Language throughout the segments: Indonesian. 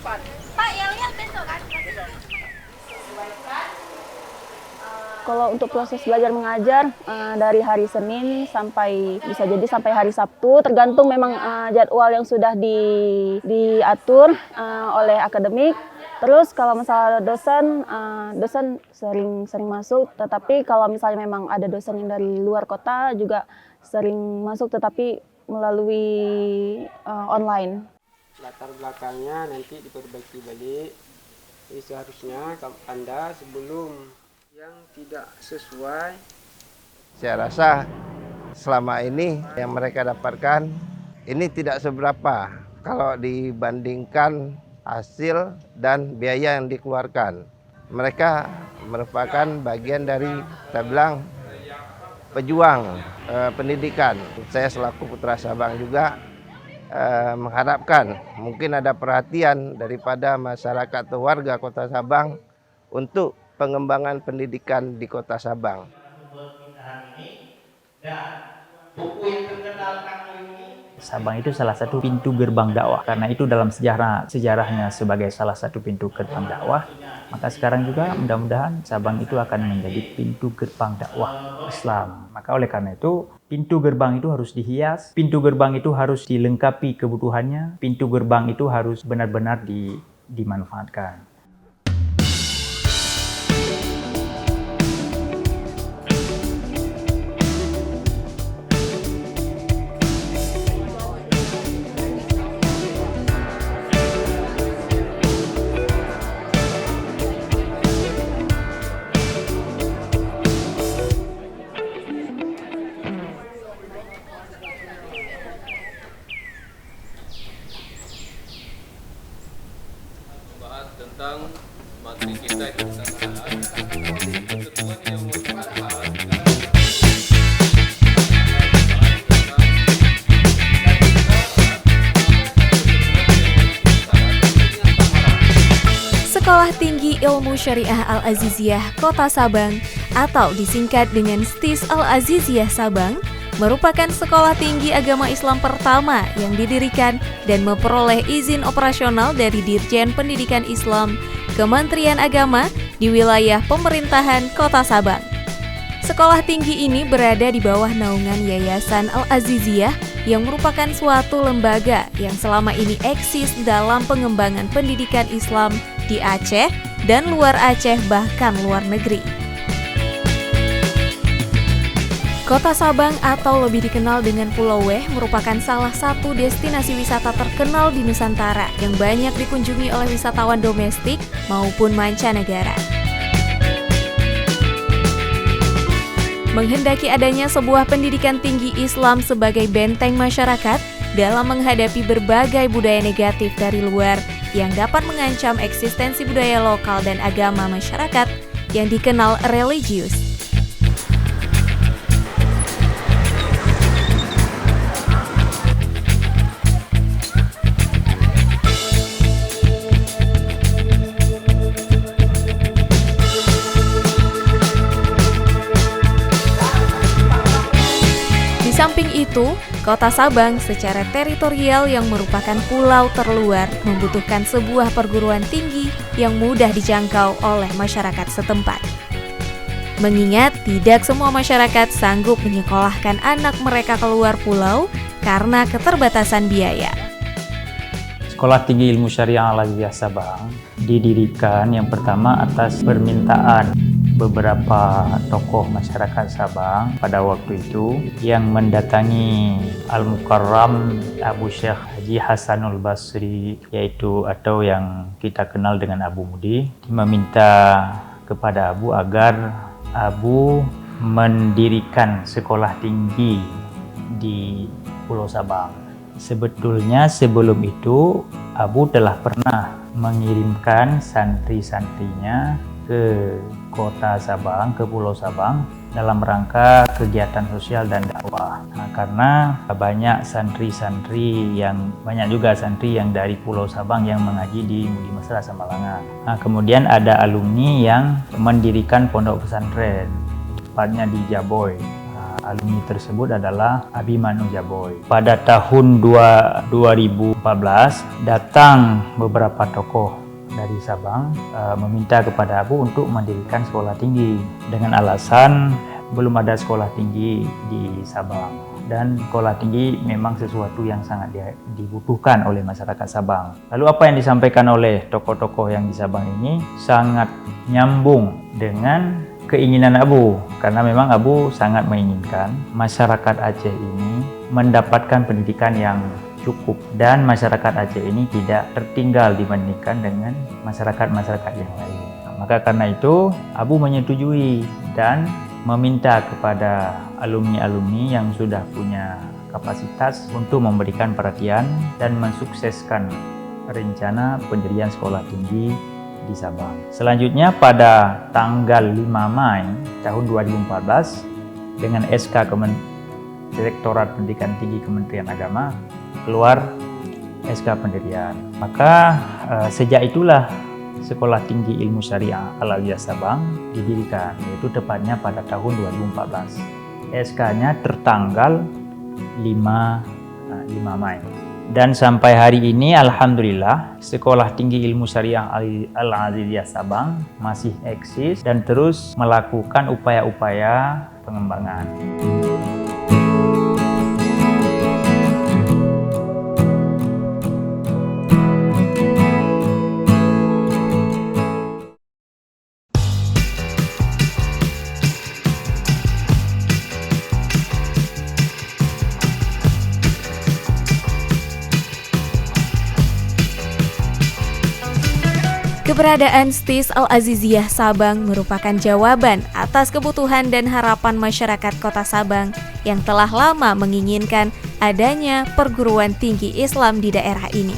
Pak, yang lihat besok kan? Kalau untuk proses belajar mengajar dari hari Senin sampai bisa jadi sampai hari Sabtu, tergantung memang jadwal yang sudah diatur oleh akademik. Terus kalau misalnya dosen sering masuk, tetapi kalau misalnya memang ada dosen yang dari luar kota juga sering masuk, tetapi melalui online. Latar belakangnya nanti diperbaiki balik. Jadi seharusnya Anda sebelum yang tidak sesuai. Saya rasa selama ini yang mereka dapatkan ini tidak seberapa kalau dibandingkan hasil dan biaya yang dikeluarkan. Mereka merupakan bagian dari, kita bilang, pejuang pendidikan. Saya selaku Putra Sabang juga mengharapkan mungkin ada perhatian daripada masyarakat atau warga Kota Sabang untuk pengembangan pendidikan di Kota Sabang. Sabang itu salah satu pintu gerbang dakwah, karena itu dalam sejarahnya sebagai salah satu pintu gerbang dakwah, maka sekarang juga mudah-mudahan Sabang itu akan menjadi pintu gerbang dakwah Islam. Maka oleh karena itu pintu gerbang itu harus dihias, pintu gerbang itu harus dilengkapi kebutuhannya, pintu gerbang itu harus benar-benar dimanfaatkan. Tentang materi kita yang kita bahas, ketentuan yang merupakan Sekolah Tinggi Ilmu Syariah Al-Aziziyah Kota Sabang atau disingkat dengan STIS Al-Aziziyah Sabang merupakan sekolah tinggi agama Islam pertama yang didirikan dan memperoleh izin operasional dari Dirjen Pendidikan Islam Kementerian Agama di wilayah pemerintahan Kota Sabang. Sekolah tinggi ini berada di bawah naungan Yayasan Al-Aziziyah yang merupakan suatu lembaga yang selama ini eksis dalam pengembangan pendidikan Islam di Aceh dan luar Aceh bahkan luar negeri. Kota Sabang atau lebih dikenal dengan Pulau Weh merupakan salah satu destinasi wisata terkenal di Nusantara yang banyak dikunjungi oleh wisatawan domestik maupun mancanegara. Menghendaki adanya sebuah pendidikan tinggi Islam sebagai benteng masyarakat dalam menghadapi berbagai budaya negatif dari luar yang dapat mengancam eksistensi budaya lokal dan agama masyarakat yang dikenal religius. Di samping itu, Kota Sabang secara teritorial yang merupakan pulau terluar membutuhkan sebuah perguruan tinggi yang mudah dijangkau oleh masyarakat setempat. Mengingat tidak semua masyarakat sanggup menyekolahkan anak mereka keluar pulau karena keterbatasan biaya. Sekolah Tinggi Ilmu Syariah Al-Aziziyah Sabang didirikan yang pertama atas permintaan beberapa tokoh masyarakat Sabang pada waktu itu yang mendatangi Al-Mukarram Abu Syekh Haji Hasanul Basri, yaitu atau yang kita kenal dengan Abu Mudi, meminta kepada Abu agar Abu mendirikan sekolah tinggi di Pulau Sabang. Sebetulnya sebelum itu Abu telah pernah mengirimkan santri-santrinya ke Kota Sabang, ke Pulau Sabang dalam rangka kegiatan sosial dan dakwah. Karena banyak santri-santri banyak juga santri yang dari Pulau Sabang yang mengaji di Mudi Mesra Samalangan. Kemudian ada alumni yang mendirikan pondok pesantren, tepatnya di Jaboy. alumni tersebut adalah Abi Manu Jaboy. Pada tahun 2014 datang beberapa tokoh dari Sabang meminta kepada Abu untuk mendirikan sekolah tinggi dengan alasan belum ada sekolah tinggi di Sabang, dan sekolah tinggi memang sesuatu yang sangat dibutuhkan oleh masyarakat Sabang. Lalu apa yang disampaikan oleh tokoh-tokoh yang di Sabang ini sangat nyambung dengan keinginan Abu, karena memang Abu sangat menginginkan masyarakat Aceh ini mendapatkan pendidikan yang cukup dan masyarakat Aceh ini tidak tertinggal dibandingkan dengan masyarakat-masyarakat yang lain. Maka karena itu Abu menyetujui dan meminta kepada alumni-alumni yang sudah punya kapasitas untuk memberikan perhatian dan mensukseskan rencana pendirian sekolah tinggi di Sabang. Selanjutnya pada tanggal 5 Mei tahun 2014 dengan SK Direktorat Pendidikan Tinggi Kementerian Agama keluar SK pendirian. Maka sejak itulah Sekolah Tinggi Ilmu Syariah Al-Aziziyah Sabang didirikan, yaitu tepatnya pada tahun 2014. SK-nya tertanggal 5 Mei. Dan sampai hari ini Alhamdulillah Sekolah Tinggi Ilmu Syariah Al-Aziziyah Sabang masih eksis dan terus melakukan upaya-upaya pengembangan. Keberadaan STIS Al-Aziziyah Sabang merupakan jawaban atas kebutuhan dan harapan masyarakat Kota Sabang yang telah lama menginginkan adanya perguruan tinggi Islam di daerah ini.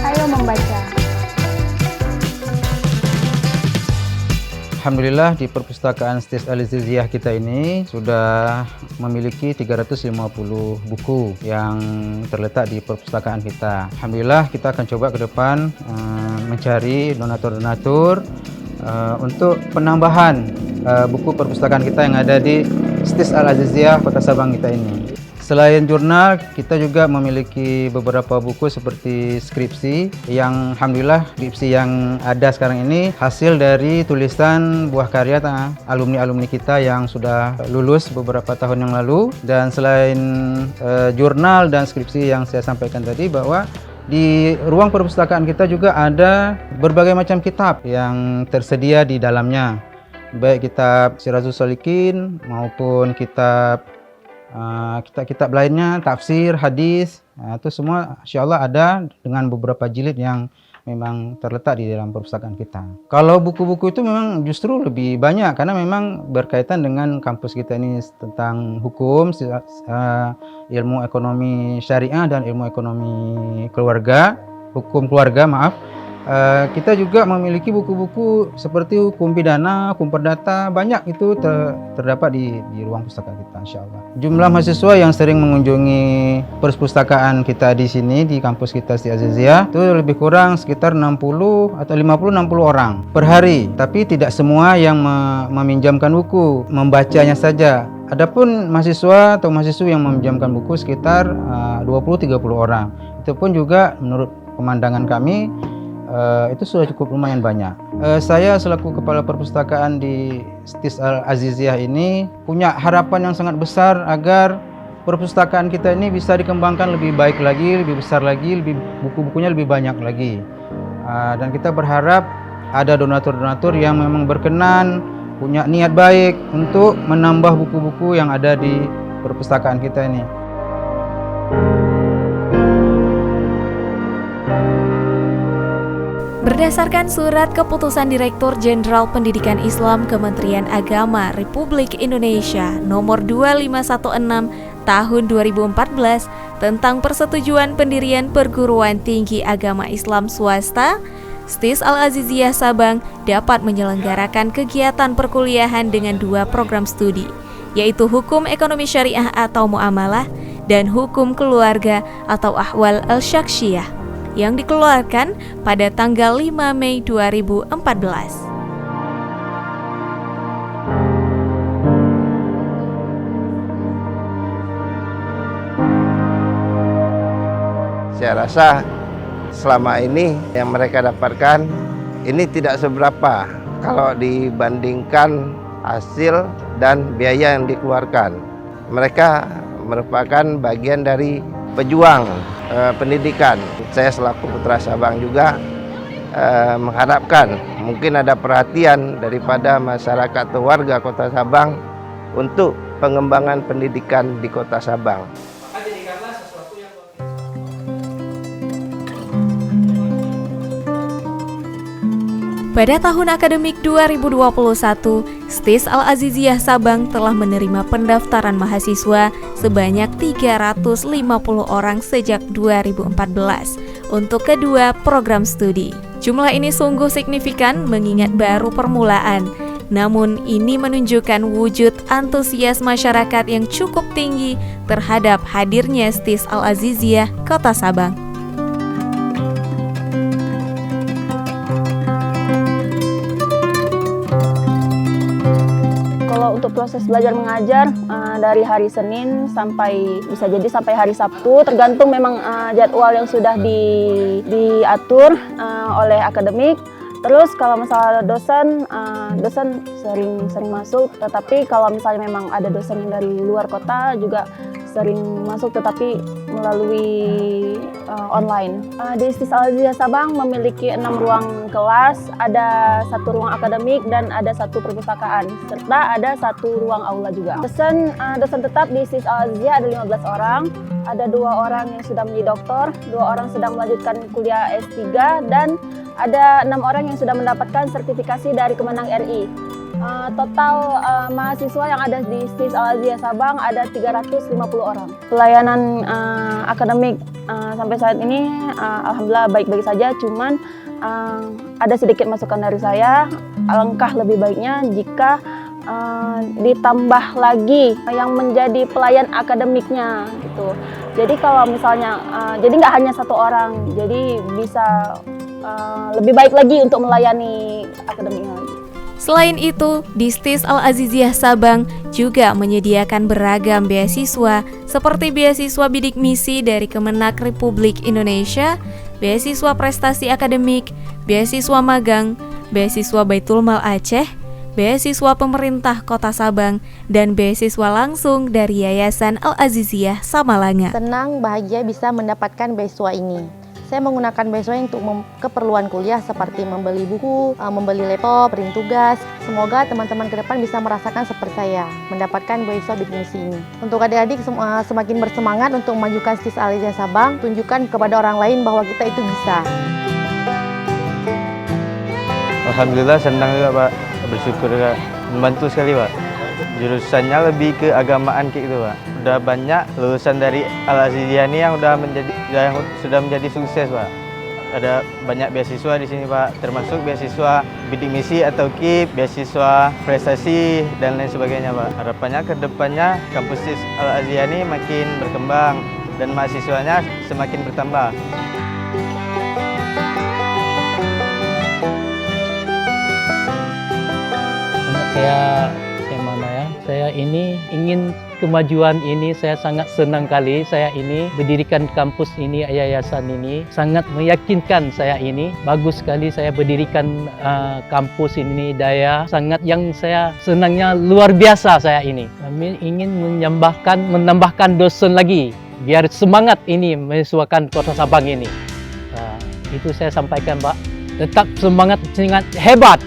Ayo membaca. Alhamdulillah di perpustakaan STIS Al-Aziziyah kita ini sudah memiliki 350 buku yang terletak di perpustakaan kita. Alhamdulillah kita akan coba ke depan mencari donatur-donatur untuk penambahan buku perpustakaan kita yang ada di STIS Al-Aziziyah Kota Sabang kita ini. Selain jurnal, kita juga memiliki beberapa buku seperti skripsi yang alhamdulillah skripsi yang ada sekarang ini hasil dari tulisan buah karya alumni-alumni kita yang sudah lulus beberapa tahun yang lalu. Dan selain jurnal dan skripsi yang saya sampaikan tadi, bahwa di ruang perpustakaan kita juga ada berbagai macam kitab yang tersedia di dalamnya, baik kitab Sirazus Shalikin maupun kitab kitab lainnya, tafsir, hadis, itu semua insyaallah ada dengan beberapa jilid yang memang terletak di dalam perpustakaan kita. Kalau buku-buku itu memang justru lebih banyak karena memang berkaitan dengan kampus kita ini tentang hukum, ilmu ekonomi syariah dan ilmu ekonomi keluarga, hukum keluarga, maaf. Kita juga memiliki buku-buku seperti hukum pidana, hukum perdata, banyak itu terdapat di ruang pustaka kita insyaallah. Jumlah mahasiswa yang sering mengunjungi perpustakaan kita di sini di kampus kita STIS Al-Aziziyah itu lebih kurang sekitar 60 atau 50-60 orang per hari. Tapi tidak semua yang meminjamkan buku, membacanya saja. Adapun mahasiswa atau mahasiswa yang meminjamkan buku sekitar 20-30 orang. Itu pun juga menurut pemandangan kami itu sudah cukup lumayan banyak. Saya selaku kepala perpustakaan di STIS Al-Aziziyah ini punya harapan yang sangat besar agar perpustakaan kita ini bisa dikembangkan lebih baik lagi, lebih besar lagi, buku-bukunya lebih banyak lagi. Dan kita berharap ada donatur-donatur yang memang berkenan, punya niat baik untuk menambah buku-buku yang ada di perpustakaan kita ini. Berdasarkan surat keputusan Direktur Jenderal Pendidikan Islam Kementerian Agama Republik Indonesia nomor 2516 tahun 2014 tentang persetujuan pendirian perguruan tinggi agama Islam swasta, STIS Al-Aziziyah Sabang dapat menyelenggarakan kegiatan perkuliahan dengan 2 program studi, yaitu Hukum Ekonomi Syariah atau Muamalah dan Hukum Keluarga atau Ahwal al-Syakhsiyah yang dikeluarkan pada tanggal 5 Mei 2014. Saya rasa selama ini yang mereka dapatkan ini tidak seberapa kalau dibandingkan hasil dan biaya yang dikeluarkan. Mereka merupakan bagian dari pejuang pendidikan. Saya selaku Putra Sabang juga mengharapkan mungkin ada perhatian daripada masyarakat atau warga Kota Sabang untuk pengembangan pendidikan di Kota Sabang. Pada tahun akademik 2021, STIS Al-Aziziyah Sabang telah menerima pendaftaran mahasiswa sebanyak 350 orang sejak 2014 untuk kedua program studi. Jumlah ini sungguh signifikan mengingat baru permulaan. Namun ini menunjukkan wujud antusias masyarakat yang cukup tinggi terhadap hadirnya STIS Al-Aziziyah Kota Sabang. Untuk proses belajar mengajar dari hari Senin sampai bisa jadi sampai hari Sabtu, tergantung memang jadwal yang sudah diatur oleh akademik. Terus kalau misalnya dosen sering masuk, tetapi kalau misalnya memang ada dosen yang dari luar kota juga sering masuk, tetapi melalui online. Di STIS Al-Aziziyah Sabang memiliki 6 ruang kelas, ada 1 ruang akademik dan ada 1 perpustakaan, serta ada 1 ruang aula juga. Dosen tetap di STIS Al-Aziziyah ada 15 orang, ada 2 orang yang sudah menjadi doktor, 2 orang sedang melanjutkan kuliah S3, dan ada 6 orang yang sudah mendapatkan sertifikasi dari Kemenang RI. Total mahasiswa yang ada di STIS Al-Aziziyah Sabang ada 350 orang. Pelayanan akademik sampai saat ini alhamdulillah baik-baik saja, cuman ada sedikit masukan dari saya, alangkah lebih baiknya jika ditambah lagi yang menjadi pelayan akademiknya gitu. Jadi kalau misalnya jadi nggak hanya 1 orang, jadi bisa lebih baik lagi untuk melayani akademiknya lagi. Selain itu, di STIS Al-Aziziyah Sabang juga menyediakan beragam beasiswa seperti beasiswa bidik misi dari Kemenak Republik Indonesia, beasiswa prestasi akademik, beasiswa magang, beasiswa Baitul Mal Aceh, beasiswa pemerintah Kota Sabang, dan beasiswa langsung dari Yayasan Al-Aziziyah Samalanga. Senang, bahagia bisa mendapatkan beasiswa ini. Saya menggunakan beasiswa untuk keperluan kuliah seperti membeli buku, membeli laptop, print tugas. Semoga teman-teman ke depan bisa merasakan seperti saya, mendapatkan beasiswa bidik misi ini. Untuk adik-adik semakin bersemangat untuk memajukan STIS Al-Aziziyah Sabang, tunjukkan kepada orang lain bahwa kita itu bisa. Alhamdulillah senang juga Pak, bersyukur juga, membantu sekali Pak. Jurusannya lebih ke agamaan kayak gitu Pak. Udah banyak lulusan dari Al-Aziziyah ini yang sudah menjadi sukses Pak. Ada banyak beasiswa di sini Pak, termasuk beasiswa bidik misi atau KIP, beasiswa prestasi dan lain sebagainya Pak. Harapannya ke depannya kampus Al-Aziziyah ini makin berkembang dan mahasiswanya semakin bertambah. Saya ini ingin kemajuan ini, saya sangat senang kali saya ini berdirikan kampus ini, yayasan ini sangat meyakinkan saya ini. Bagus sekali saya berdirikan kampus ini, daya sangat yang saya senangnya luar biasa saya ini. Kami ingin menambahkan dosen lagi biar semangat ini menyesuaikan Kota Sabang ini. Itu saya sampaikan Pak, tetap semangat, sangat hebat.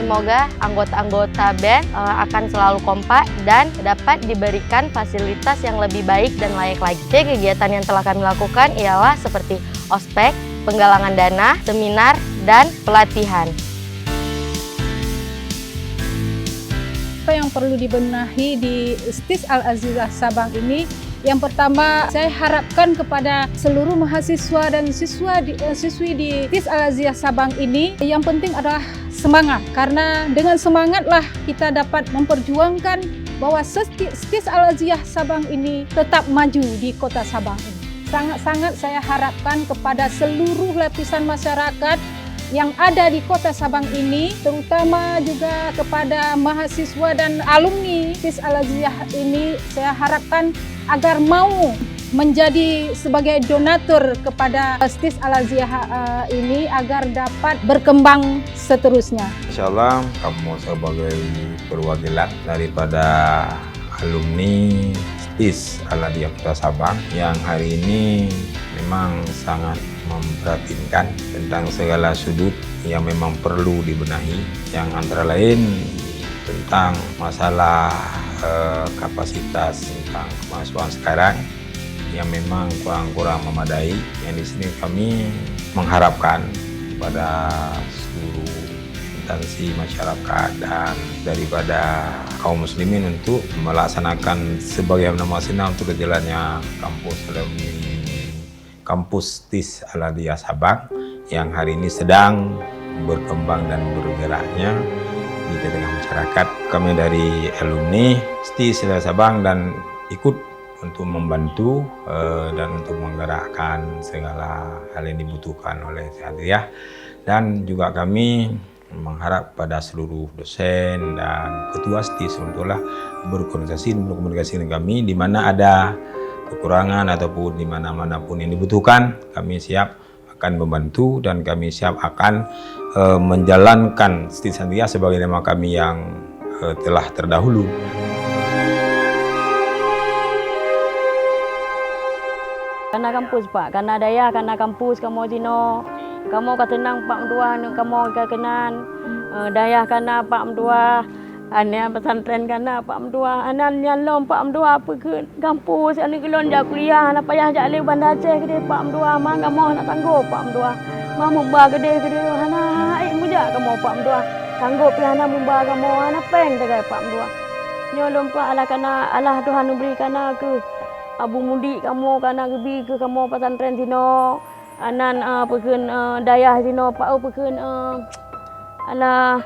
Semoga anggota-anggota BEN akan selalu kompak dan dapat diberikan fasilitas yang lebih baik dan layak lagi. Kegiatan yang telah kami lakukan ialah seperti ospek, penggalangan dana, seminar, dan pelatihan. Apa yang perlu dibenahi di STIS Al-Aziziyah Sabang ini? Yang pertama, saya harapkan kepada seluruh mahasiswa dan siswi di STIS Al-Aziziyah Sabang ini, yang penting adalah semangat. Karena dengan semangatlah kita dapat memperjuangkan bahwa STIS Al-Aziziyah Sabang ini tetap maju di Kota Sabang ini. Sangat-sangat saya harapkan kepada seluruh lapisan masyarakat yang ada di Kota Sabang ini, terutama juga kepada mahasiswa dan alumni STIS Al-Aziziyah ini, saya harapkan agar mau menjadi sebagai donatur kepada STIS Al-Aziziyah ini agar dapat berkembang seterusnya. Insyaallah kamu sebagai perwakilan daripada alumni STIS Al-Aziziyah Kota Sabang yang hari ini memang sangat memperhatikan tentang segala sudut yang memang perlu dibenahi, yang antara lain tentang masalah kapasitas tentang kemahasiswaan sekarang yang memang kurang memadai. Yang di sini kami mengharapkan kepada seluruh instansi masyarakat dan daripada kaum muslimin untuk melaksanakan sebagaimana mestinya untuk berjalannya kampus STIS Al-Aziziyah Sabang yang hari ini sedang berkembang dan bergeraknya di tengah masyarakat. Kami dari alumni STIS Al-Aziziyah Sabang dan ikut untuk membantu dan untuk menggerakkan segala hal yang dibutuhkan oleh Al-Aziziyah, dan juga kami mengharap pada seluruh dosen dan ketua STIS untuklah berkomunikasi dengan kami di mana ada kekurangan ataupun di mana-mana pun yang dibutuhkan. Kami siap akan membantu dan kami siap akan menjalankan STIS Al-Aziziyah sebagai nama kami yang telah terdahulu. Karena kampus Pak, karena daya, karena kampus kamu sino, kamu katenang Pak Mdua, kamu kekenan daya karena Pak Mdua, ane pesantren karena Pak Mdua, anan nyalom Pak Mdua pergi kampus, ane kelon jak kuliah, nak payah jak le Bandar Aceh gede Pak Mdua, mang kamu nak tangguh Pak Mdua, mang mumba gede hana ai muja kamu Pak Mdua, tangguh pihana mumba kamu, hana peng tegai Pak Mdua, nyolom Pak ala karena Allah Tuhan beri karena ke Abu Mudik kamu karena gebi ke kamu pesantren sino, anan perken dayah sino Pak perken ala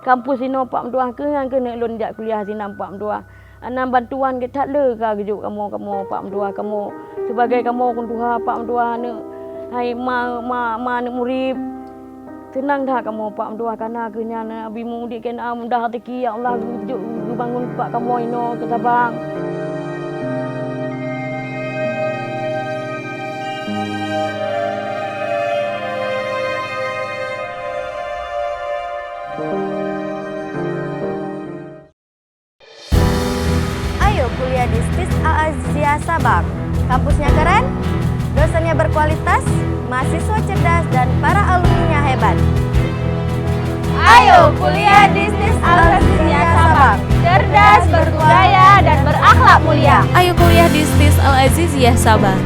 kampus sino Pak Mdua ke yang kena lon jak kuliah sino Pak Mdua, anan bantuan ke tak le ka gejuk kamu Pak Mdua, kamu sebagai kamu kuntuha Pak Mdua ne hai ma ne murid tenang dah kamu Pak Mdua karena kenya Abi Mudik kan mudah rezeki ya Allah gejuk bangun Pak kamu ino ke Sabang. Ayo kuliah di STIS Al-Aziziyah Sabang. Kampusnya keren, dosennya berkualitas, mahasiswa cerdas, dan para alumninya hebat. Ayo kuliah di STIS Al-Aziziyah Sabang. Cerdas, berbudaya, dan berakhlak mulia. Ayo kuliah di STIS Al-Aziziyah Sabang.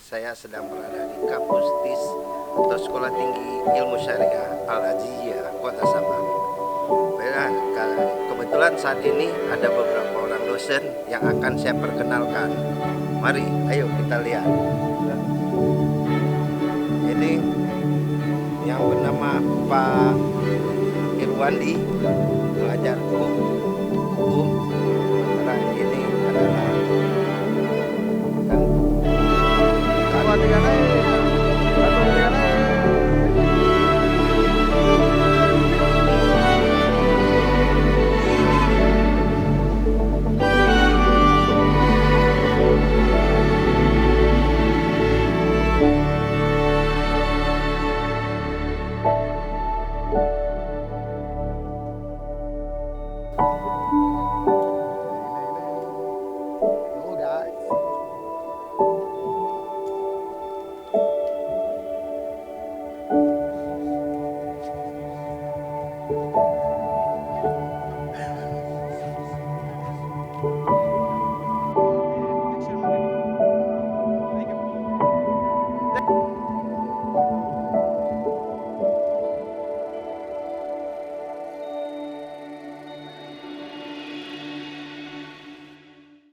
Saya sedang berada di kampus STIS atau Sekolah Tinggi Ilmu Syariah Al-Aziziyah Kota Sabang. Kebetulan saat ini ada beberapa orang dosen yang akan saya perkenalkan. Mari, ayo kita lihat. Ini yang bernama Pak Irwandi, mengajar hukum.